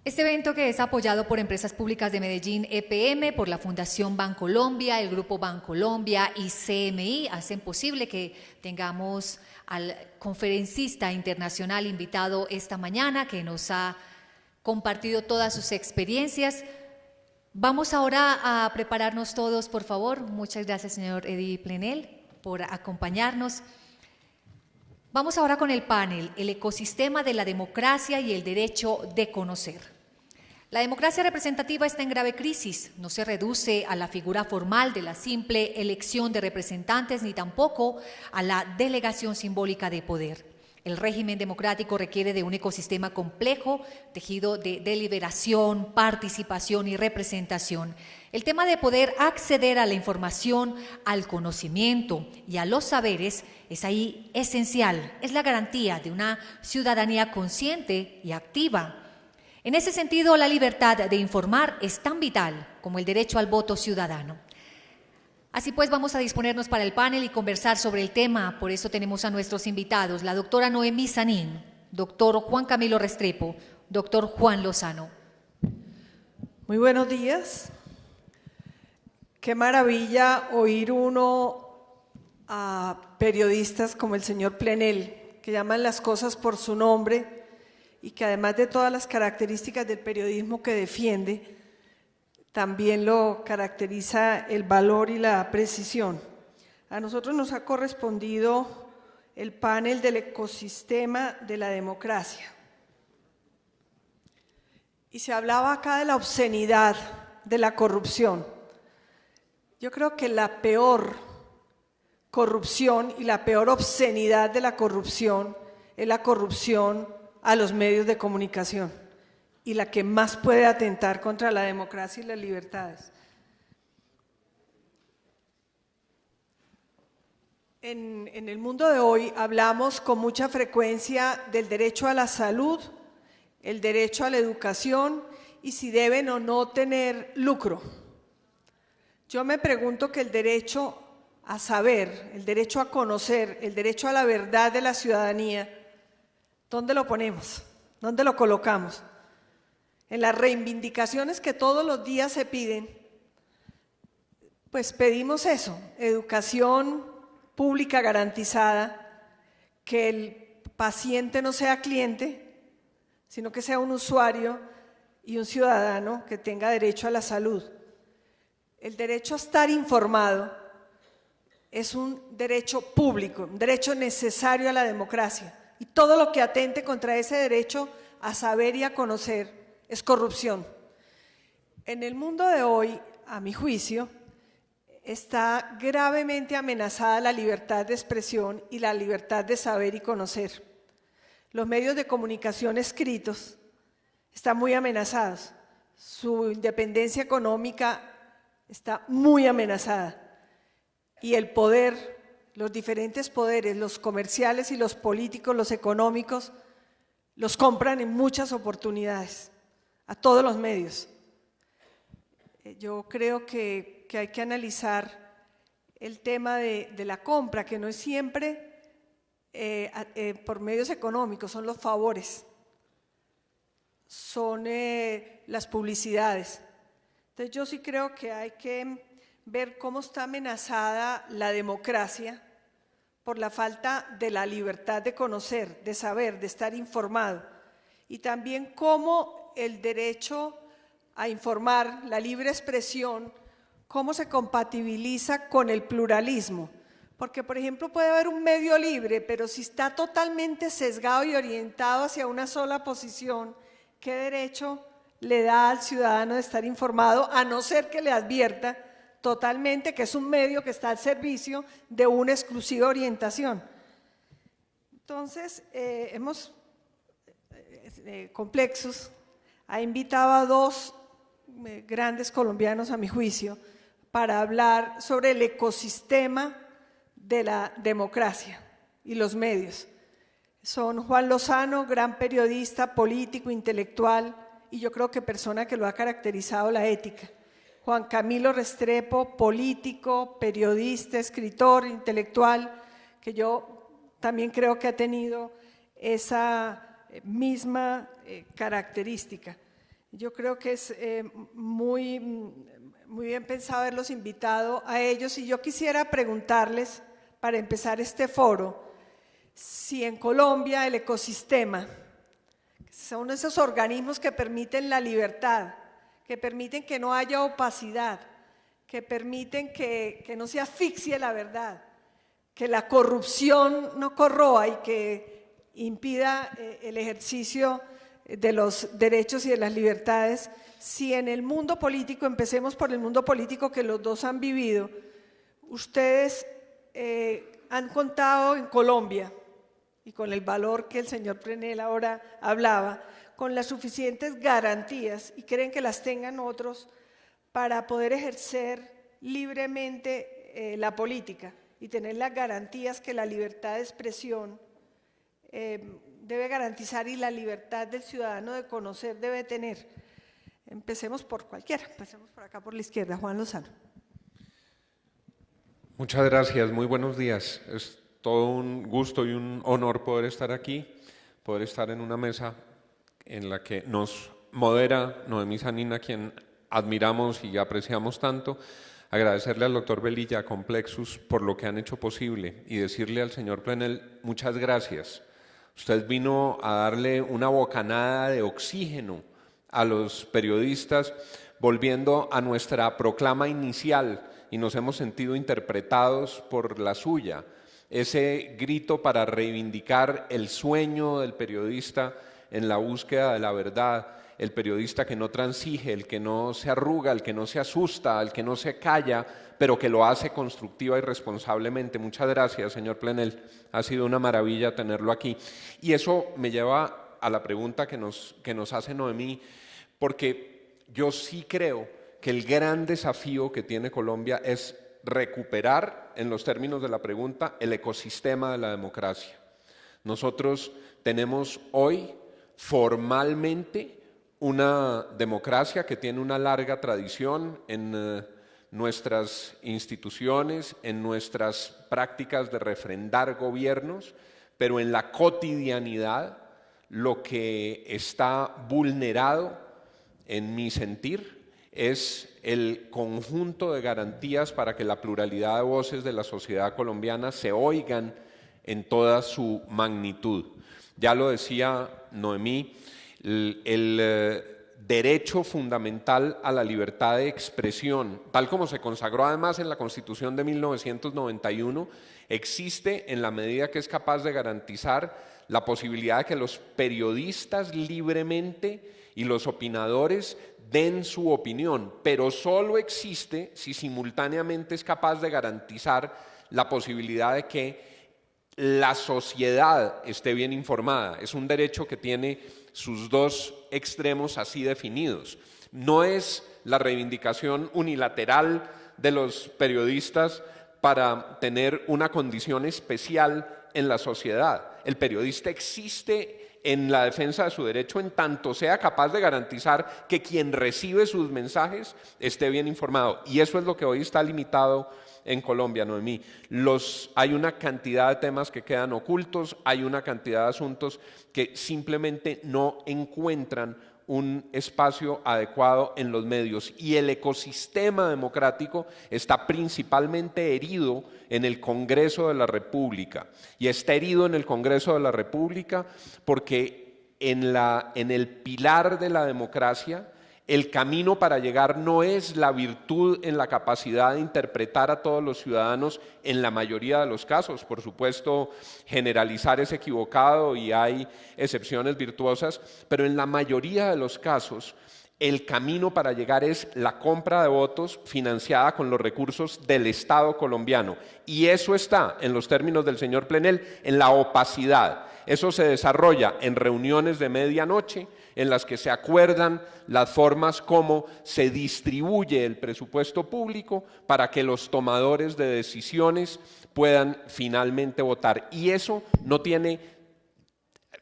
Este evento, que es apoyado por Empresas Públicas de Medellín, EPM, por la Fundación Bancolombia, el Grupo Bancolombia y CMI, hacen posible que tengamos al conferencista internacional invitado esta mañana, que nos ha compartido todas sus experiencias. Vamos ahora a prepararnos todos, por favor. Muchas gracias, señor Eddie Plenel, por acompañarnos. Vamos ahora con el panel, el ecosistema de la democracia y el derecho de conocer. La democracia representativa está en grave crisis, no se reduce a la figura formal de la simple elección de representantes ni tampoco a la delegación simbólica de poder. El régimen democrático requiere de un ecosistema complejo, tejido de deliberación, participación y representación. El tema de poder acceder a la información, al conocimiento y a los saberes es ahí esencial, es la garantía de una ciudadanía consciente y activa. En ese sentido, la libertad de informar es tan vital como el derecho al voto ciudadano. Así pues, vamos a disponernos para el panel y conversar sobre el tema. Por eso tenemos a nuestros invitados, la doctora Noemí Sanín, doctor Juan Camilo Restrepo, doctor Juan Lozano. Muy buenos días. Qué maravilla oír uno a periodistas como el señor Plenel, que llaman las cosas por su nombre y que además de todas las características del periodismo que defiende, también lo caracteriza el valor y la precisión. A nosotros nos ha correspondido el panel del ecosistema de la democracia. Y se hablaba acá de la obscenidad de la corrupción. Yo creo que la peor corrupción y la peor obscenidad de la corrupción es la corrupción a los medios de comunicación y la que más puede atentar contra la democracia y las libertades. En el mundo de hoy hablamos con mucha frecuencia del derecho a la salud, el derecho a la educación y si deben o no tener lucro. Yo me pregunto que el derecho a saber, el derecho a conocer, el derecho a la verdad de la ciudadanía, ¿dónde lo ponemos? ¿Dónde lo colocamos? En las reivindicaciones que todos los días se piden, pues pedimos eso, educación pública garantizada, que el paciente no sea cliente, sino que sea un usuario y un ciudadano que tenga derecho a la salud. El derecho a estar informado es un derecho público, un derecho necesario a la democracia. Y todo lo que atente contra ese derecho a saber y a conocer es corrupción. En el mundo de hoy, a mi juicio, está gravemente amenazada la libertad de expresión y la libertad de saber y conocer. Los medios de comunicación escritos están muy amenazados. Su independencia económica está muy amenazada. Y el poder, los diferentes poderes, los comerciales y los políticos, los económicos, los compran en muchas oportunidades, a todos los medios. Yo creo que hay que analizar el tema de la compra, que no es siempre por medios económicos, son los favores, son las publicidades. Entonces yo sí creo que hay que ver cómo está amenazada la democracia por la falta de la libertad de conocer, de saber, de estar informado, y también cómo el derecho a informar, la libre expresión, cómo se compatibiliza con el pluralismo. Porque, por ejemplo, puede haber un medio libre, pero si está totalmente sesgado y orientado hacia una sola posición, ¿qué derecho le da al ciudadano de estar informado, a no ser que le advierta totalmente que es un medio que está al servicio de una exclusiva orientación? Entonces, Complexos ha invitado a dos grandes colombianos, a mi juicio, para hablar sobre el ecosistema de la democracia y los medios. Son Juan Lozano, gran periodista, político, intelectual, y yo creo que persona que lo ha caracterizado la ética. Juan Camilo Restrepo, político, periodista, escritor, intelectual, que yo también creo que ha tenido esa misma característica. Yo creo que es muy bien pensado haberlos invitado a ellos, y yo quisiera preguntarles, para empezar este foro, si en Colombia el ecosistema, son esos organismos que permiten la libertad, que permiten que no haya opacidad, que permiten que no se asfixie la verdad, que la corrupción no corroa y que impida el ejercicio de los derechos y de las libertades, si en el mundo político, empecemos por el mundo político que los dos han vivido, ustedes han contado en Colombia, y con el valor que el señor Plenel ahora hablaba, con las suficientes garantías, y creen que las tengan otros, para poder ejercer libremente la política y tener las garantías que la libertad de expresión debe garantizar y la libertad del ciudadano de conocer debe tener. Empecemos por cualquiera, empecemos por acá por la izquierda. Juan Lozano. Muchas gracias, muy buenos días. Es todo un gusto y un honor poder estar aquí, poder estar en una mesa en la que nos modera Noemí Sanina, quien admiramos y apreciamos tanto. Agradecerle al doctor Velilla, a Complexus, por lo que han hecho posible, y decirle al señor Plenel muchas gracias. Usted vino a darle una bocanada de oxígeno a los periodistas, volviendo a nuestra proclama inicial, y nos hemos sentido interpretados por la suya. Ese grito para reivindicar el sueño del periodista en la búsqueda de la verdad, el periodista que no transige, el que no se arruga, el que no se asusta, el que no se calla, pero que lo hace constructiva y responsablemente. Muchas gracias, señor Plenel. Ha sido una maravilla tenerlo aquí. Y eso me lleva a la pregunta que nos hace Noemí, porque yo sí creo que el gran desafío que tiene Colombia es recuperar, en los términos de la pregunta, el ecosistema de la democracia. Nosotros tenemos hoy formalmente una democracia que tiene una larga tradición en nuestras instituciones, en nuestras prácticas de refrendar gobiernos, pero en la cotidianidad lo que está vulnerado, en mi sentir, es el conjunto de garantías para que la pluralidad de voces de la sociedad colombiana se oigan en toda su magnitud. Ya lo decía Noemí, el derecho fundamental a la libertad de expresión, tal como se consagró además en la Constitución de 1991, existe en la medida que es capaz de garantizar la posibilidad de que los periodistas libremente y los opinadores den su opinión, pero solo existe si simultáneamente es capaz de garantizar la posibilidad de que la sociedad esté bien informada. Es un derecho que tiene sus dos extremos así definidos. No es la reivindicación unilateral de los periodistas para tener una condición especial en la sociedad. El periodista existe en la defensa de su derecho en tanto sea capaz de garantizar que quien recibe sus mensajes esté bien informado. Y eso es lo que hoy está limitado en Colombia, Noemí. Hay una cantidad de temas que quedan ocultos, hay una cantidad de asuntos que simplemente no encuentran un espacio adecuado en los medios, y el ecosistema democrático está principalmente herido en el Congreso de la República, y está herido en el Congreso de la República porque en el pilar de la democracia el camino para llegar no es la virtud en la capacidad de interpretar a todos los ciudadanos en la mayoría de los casos. Por supuesto, generalizar es equivocado y hay excepciones virtuosas, pero en la mayoría de los casos el camino para llegar es la compra de votos financiada con los recursos del Estado colombiano. Y eso está, en los términos del señor Plenel, en la opacidad. Eso se desarrolla en reuniones de medianoche, en las que se acuerdan las formas como se distribuye el presupuesto público para que los tomadores de decisiones puedan finalmente votar. Y eso no tiene...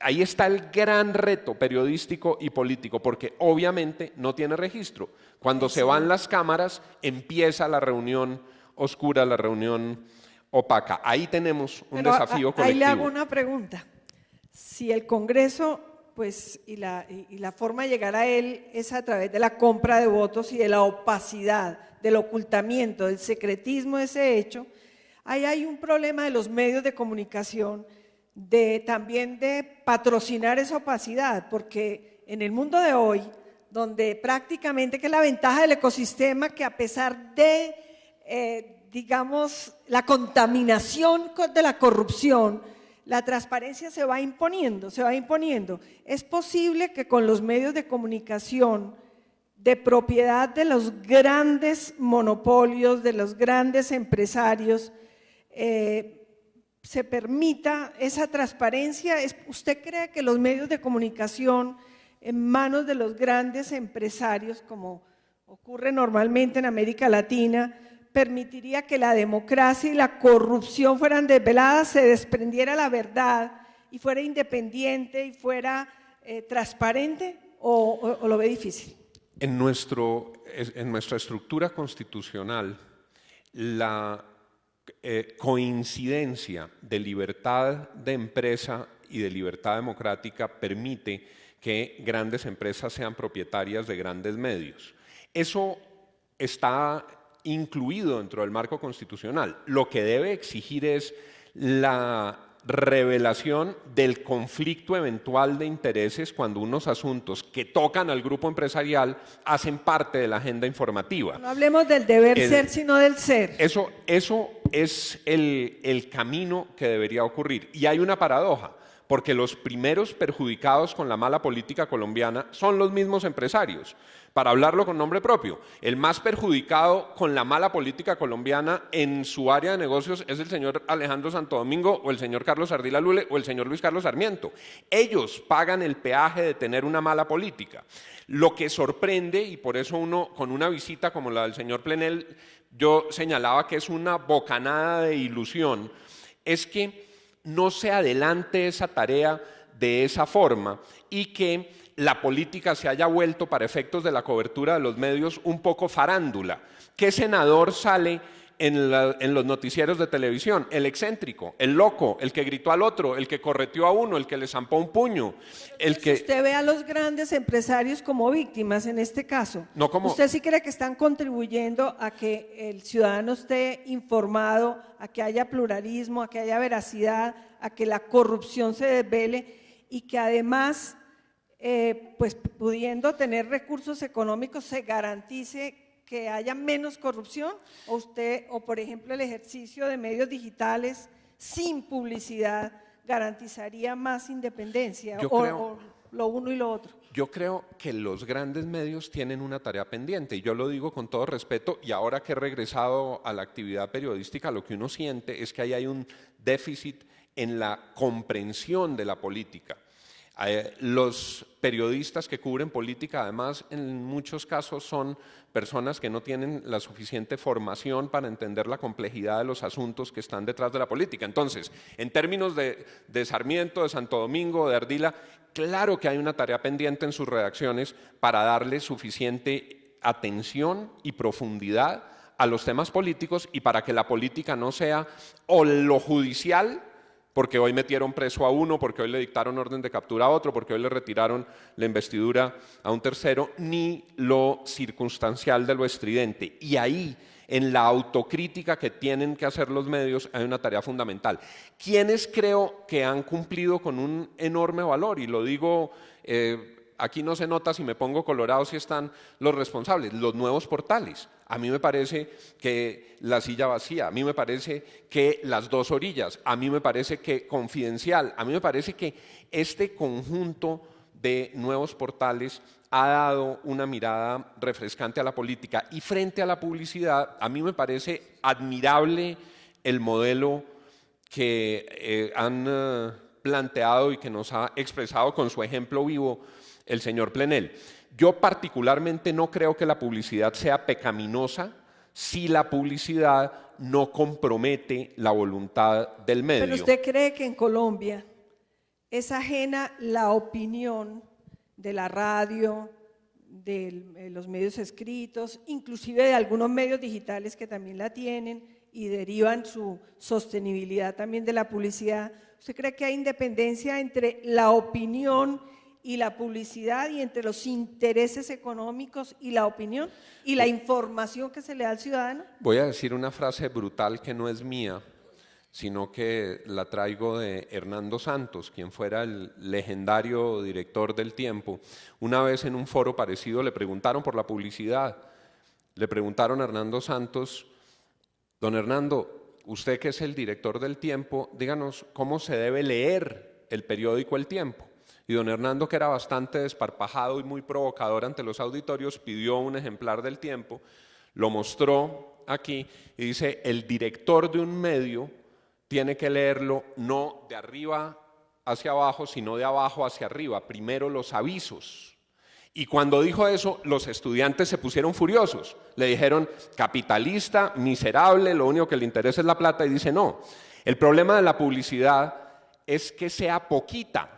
Ahí está el gran reto periodístico y político, porque obviamente no tiene registro. Cuando se van las cámaras, empieza la reunión oscura, la reunión opaca. Ahí tenemos un desafío colectivo. Ahí le hago una pregunta. Si el Congreso pues, y la forma de llegar a él es a través de la compra de votos y de la opacidad, del ocultamiento, del secretismo de ese hecho. Ahí hay un problema de los medios de comunicación, también de patrocinar esa opacidad, porque en el mundo de hoy, donde prácticamente, que es la ventaja del ecosistema, que a pesar de, digamos, la contaminación de la corrupción, la transparencia se va imponiendo, se va imponiendo. Es posible que con los medios de comunicación de propiedad de los grandes monopolios, de los grandes empresarios, se permita esa transparencia. ¿Usted cree que los medios de comunicación en manos de los grandes empresarios, como ocurre normalmente en América Latina, permitiría que la democracia y la corrupción fueran desveladas, se desprendiera la verdad y fuera independiente y fuera transparente, o lo ve difícil? En nuestra estructura constitucional, la coincidencia de libertad de empresa y de libertad democrática permite que grandes empresas sean propietarias de grandes medios. Eso está incluido dentro del marco constitucional. Lo que debe exigir es la revelación del conflicto eventual de intereses cuando unos asuntos que tocan al grupo empresarial hacen parte de la agenda informativa. No hablemos del deber ser, sino del ser. Eso es el camino que debería ocurrir. Y hay una paradoja, porque los primeros perjudicados con la mala política colombiana son los mismos empresarios. Para hablarlo con nombre propio, el más perjudicado con la mala política colombiana en su área de negocios es el señor Alejandro Santo Domingo o el señor Carlos Ardila Lule o el señor Luis Carlos Sarmiento. Ellos pagan el peaje de tener una mala política. Lo que sorprende, y por eso uno con una visita como la del señor Plenel, yo señalaba que es una bocanada de ilusión, es que no se adelante esa tarea de esa forma y que la política se haya vuelto, para efectos de la cobertura de los medios, un poco farándula. ¿Qué senador sale en los noticieros de televisión? El excéntrico, el loco, el que gritó al otro, el que correteó a uno, el que le zampó un puño. Usted ve a los grandes empresarios como víctimas en este caso. No como... ¿Usted sí cree que están contribuyendo a que el ciudadano esté informado, a que haya pluralismo, a que haya veracidad, a que la corrupción se desvele y que además, pues pudiendo tener recursos económicos, se garantice que haya menos corrupción? O por ejemplo, el ejercicio de medios digitales sin publicidad garantizaría más independencia, o lo uno y lo otro. Yo creo que los grandes medios tienen una tarea pendiente, y yo lo digo con todo respeto, y ahora que he regresado a la actividad periodística, lo que uno siente es que ahí hay un déficit en la comprensión de la política. Los periodistas que cubren política, además, en muchos casos son personas que no tienen la suficiente formación para entender la complejidad de los asuntos que están detrás de la política. Entonces, en términos de Sarmiento, de Santo Domingo, de Ardila, claro que hay una tarea pendiente en sus redacciones para darle suficiente atención y profundidad a los temas políticos y para que la política no sea o lo judicial, porque hoy metieron preso a uno, porque hoy le dictaron orden de captura a otro, porque hoy le retiraron la investidura a un tercero, ni lo circunstancial de lo estridente. Y ahí, en la autocrítica que tienen que hacer los medios, hay una tarea fundamental. ¿Quiénes creo que han cumplido con un enorme valor? Y lo digo, aquí no se nota si me pongo colorado si están los responsables, los nuevos portales. A mí me parece que La Silla Vacía, a mí me parece que Las Dos Orillas, a mí me parece que Confidencial, a mí me parece que este conjunto de nuevos portales ha dado una mirada refrescante a la política. Y frente a la publicidad, a mí me parece admirable el modelo que han planteado y que nos ha expresado con su ejemplo vivo el señor Plenel. Yo particularmente no creo que la publicidad sea pecaminosa si la publicidad no compromete la voluntad del medio. ¿Pero usted cree que en Colombia es ajena la opinión de la radio, de los medios escritos, inclusive de algunos medios digitales que también la tienen y derivan su sostenibilidad también de la publicidad? ¿Usted cree que hay independencia entre la opinión y la publicidad y entre los intereses económicos y la opinión y la información que se le da al ciudadano? Voy a decir una frase brutal que no es mía, sino que la traigo de Hernando Santos, quien fuera el legendario director del Tiempo. Una vez en un foro parecido le preguntaron por la publicidad, le preguntaron a Hernando Santos: don Hernando, usted que es el director del Tiempo, díganos cómo se debe leer el periódico El Tiempo. Y don Hernando, que era bastante desparpajado y muy provocador ante los auditorios, pidió un ejemplar del Tiempo, lo mostró aquí y dice: el director de un medio tiene que leerlo no de arriba hacia abajo, sino de abajo hacia arriba, primero los avisos. Y cuando dijo eso, los estudiantes se pusieron furiosos, le dijeron: capitalista, miserable, lo único que le interesa es la plata. Y dice: no, el problema de la publicidad es que sea poquita,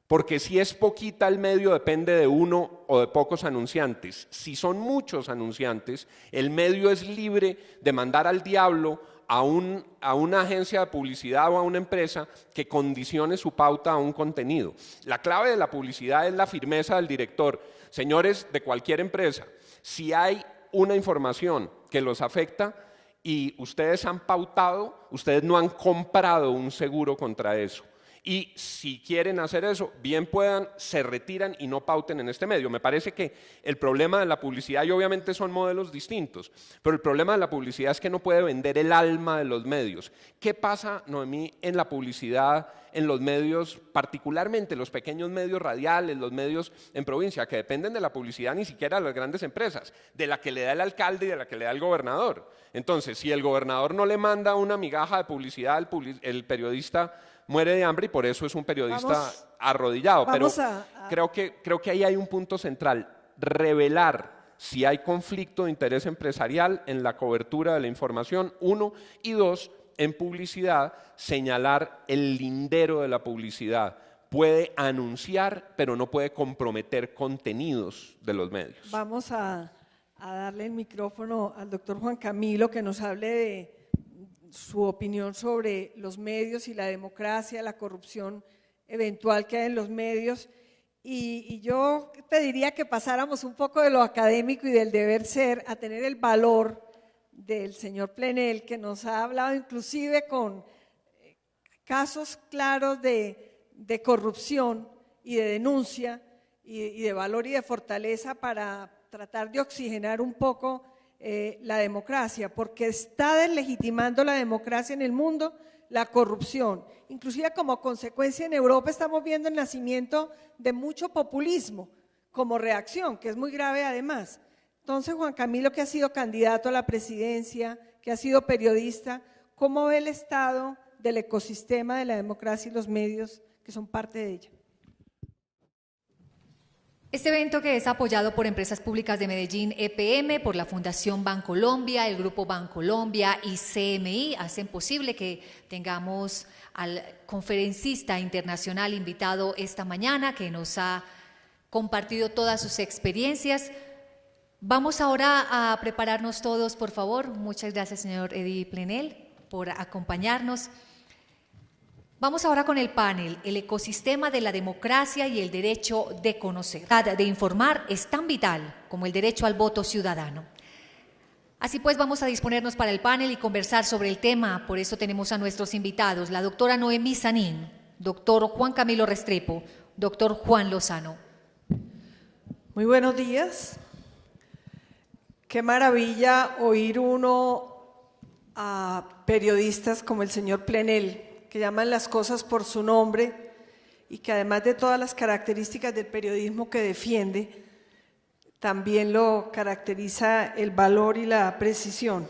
porque si es poquita el medio depende de uno o de pocos anunciantes. Si son muchos anunciantes, el medio es libre de mandar al diablo a una agencia de publicidad o a una empresa que condicione su pauta a un contenido. La clave de la publicidad es la firmeza del director. Señores de cualquier empresa, si hay una información que los afecta y ustedes han pautado, ustedes no han comprado un seguro contra eso. Y si quieren hacer eso, bien puedan, se retiran y no pauten en este medio. Me parece que el problema de la publicidad, y obviamente son modelos distintos, pero el problema de la publicidad es que no puede vender el alma de los medios. ¿Qué pasa, Noemí, en la publicidad, en los medios, particularmente los pequeños medios radiales, los medios en provincia, que dependen de la publicidad ni siquiera de las grandes empresas, de la que le da el alcalde y de la que le da el gobernador? Entonces, si el gobernador no le manda una migaja de publicidad, el periodista muere de hambre, y por eso es un periodista arrodillado. Pero creo que ahí hay un punto central: revelar si hay conflicto de interés empresarial en la cobertura de la información, uno, y dos, en publicidad, señalar el lindero de la publicidad. Puede anunciar, pero no puede comprometer contenidos de los medios. Vamos a darle el micrófono al doctor Juan Camilo, que nos hable de su opinión sobre los medios y la democracia, la corrupción eventual que hay en los medios. Y yo pediría que pasáramos un poco de lo académico y del deber ser a tener el valor del señor Plenel, que nos ha hablado inclusive con casos claros de corrupción y de denuncia y de valor y de fortaleza para tratar de oxigenar un poco la democracia, porque está deslegitimando la democracia en el mundo la corrupción. Inclusive como consecuencia en Europa estamos viendo el nacimiento de mucho populismo como reacción, que es muy grave además. Entonces, Juan Camilo, que ha sido candidato a la presidencia, que ha sido periodista, ¿cómo ve el estado del ecosistema de la democracia y los medios que son parte de ella? Este evento, que es apoyado por Empresas Públicas de Medellín, EPM, por la Fundación Bancolombia, el Grupo Bancolombia y CMI, hacen posible que tengamos al conferencista internacional invitado esta mañana, que nos ha compartido todas sus experiencias. Vamos ahora a prepararnos todos, por favor. Muchas gracias, señor Eddie Plenel, por acompañarnos. Vamos ahora con el panel: el ecosistema de la democracia y el derecho de conocer. De informar es tan vital como el derecho al voto ciudadano. Así pues, vamos a disponernos para el panel y conversar sobre el tema. Por eso tenemos a nuestros invitados: la doctora Noemí Sanín, doctor Juan Camilo Restrepo, doctor Juan Lozano. Muy buenos días. Qué maravilla oír uno a periodistas como el señor Plenel, que llaman las cosas por su nombre y que además de todas las características del periodismo que defiende, también lo caracteriza el valor y la precisión.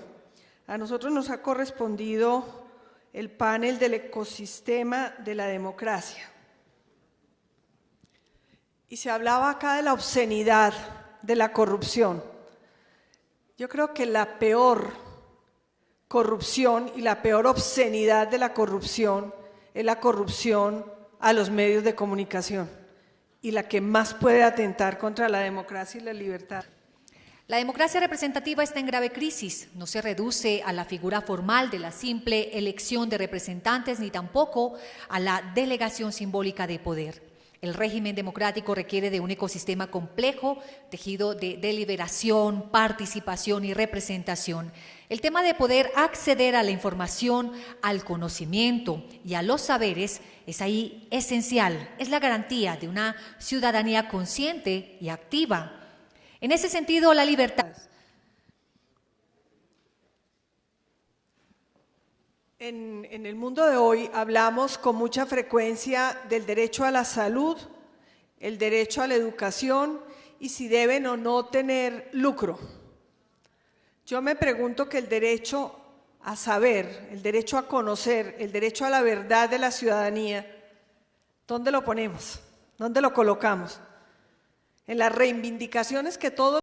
A nosotros nos ha correspondido el panel del ecosistema de la democracia. Y se hablaba acá de la obscenidad de la corrupción. Yo creo que la peor corrupción y la peor obscenidad de la corrupción es la corrupción a los medios de comunicación, y la que más puede atentar contra la democracia y la libertad. La democracia representativa está en grave crisis. No se reduce a la figura formal de la simple elección de representantes, ni tampoco a la delegación simbólica de poder. El régimen democrático requiere de un ecosistema complejo, tejido de deliberación, participación y representación. El tema de poder acceder a la información, al conocimiento y a los saberes es ahí esencial, es la garantía de una ciudadanía consciente y activa. En ese sentido, la libertad. En el mundo de hoy hablamos con mucha frecuencia del derecho a la salud, el derecho a la educación y si deben o no tener lucro. Yo me pregunto que el derecho a saber, el derecho a conocer, el derecho a la verdad de la ciudadanía, ¿dónde lo ponemos? ¿Dónde lo colocamos? En las reivindicaciones que todos